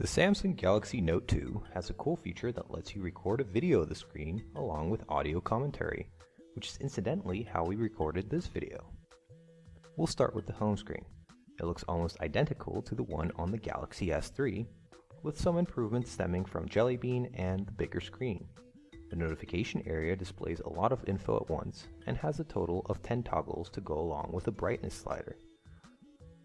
The Samsung Galaxy Note 2 has a cool feature that lets you record a video of the screen along with audio commentary, which is incidentally how we recorded this video. We'll start with the home screen. It looks almost identical to the one on the Galaxy S3, with some improvements stemming from Jelly Bean and the bigger screen. The notification area displays a lot of info at once and has a total of 10 toggles to go along with a brightness slider.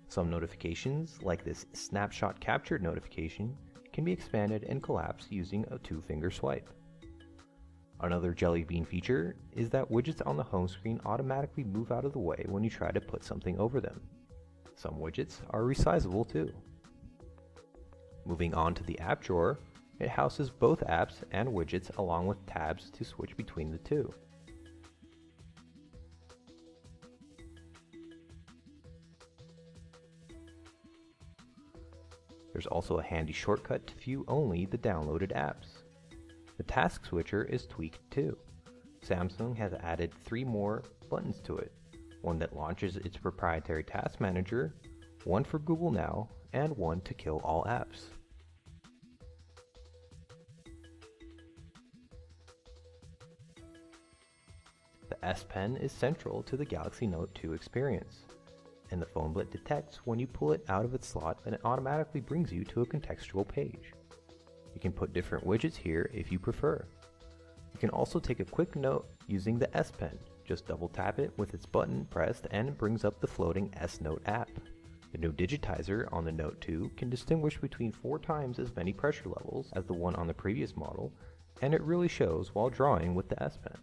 Some notifications, like this snapshot captured notification, can be expanded and collapsed using a 2-finger swipe. Another Jelly Bean feature is that widgets on the home screen automatically move out of the way when you try to put something over them. Some widgets are resizable too. Moving on to the app drawer, it houses both apps and widgets along with tabs to switch between the two. There's also a handy shortcut to view only the downloaded apps. The task switcher is tweaked too. Samsung has added 3 more buttons to it, one that launches its proprietary task manager, one for Google Now, and one to kill all apps. The S Pen is central to the Galaxy Note 2 experience, and the phonelet detects when you pull it out of its slot and it automatically brings you to a contextual page. You can put different widgets here if you prefer. You can also take a quick note using the S Pen. Just double tap it with its button pressed and it brings up the floating S Note app. The new digitizer on the Note 2 can distinguish between 4 times as many pressure levels as the one on the previous model, and it really shows while drawing with the S Pen.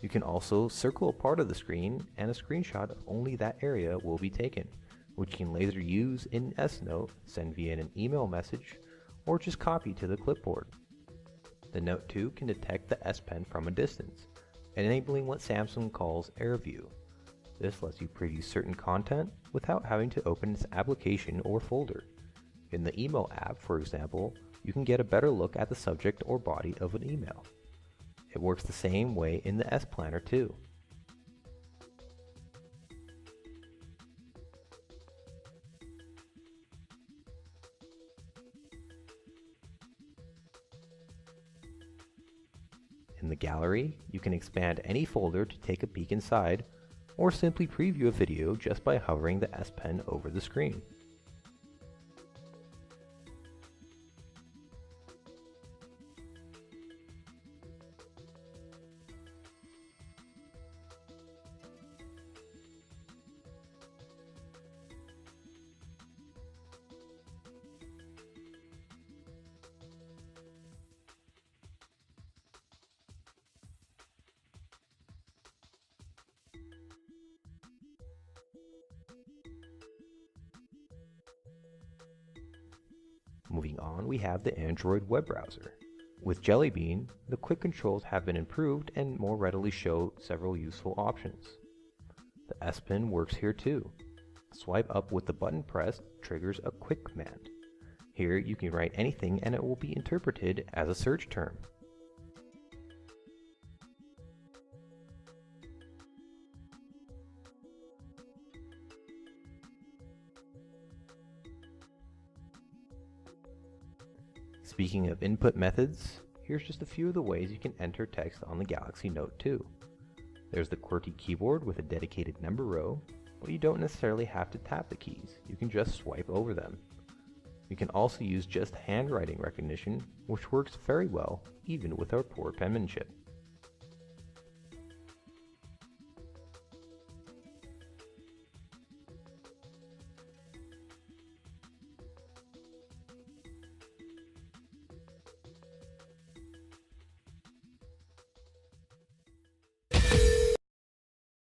You can also circle a part of the screen and a screenshot of only that area will be taken, which you can laser use in S Note, send via an email message, or just copy to the clipboard. The Note 2 can detect the S Pen from a distance, enabling what Samsung calls Air View. This lets you preview certain content without having to open its application or folder. In the email app, for example, you can get a better look at the subject or body of an email. It works the same way in the S Planner too. In the gallery, you can expand any folder to take a peek inside, or simply preview a video just by hovering the S Pen over the screen. Moving on, we have the Android web browser. With Jelly Bean, the quick controls have been improved and more readily show several useful options. The S Pen works here too. Swipe up with the button pressed triggers a quick command. Here you can write anything and it will be interpreted as a search term. Speaking of input methods, here's just a few of the ways you can enter text on the Galaxy Note 2. There's the QWERTY keyboard with a dedicated number row, but you don't necessarily have to tap the keys, you can just swipe over them. You can also use just handwriting recognition, which works very well even with our poor penmanship.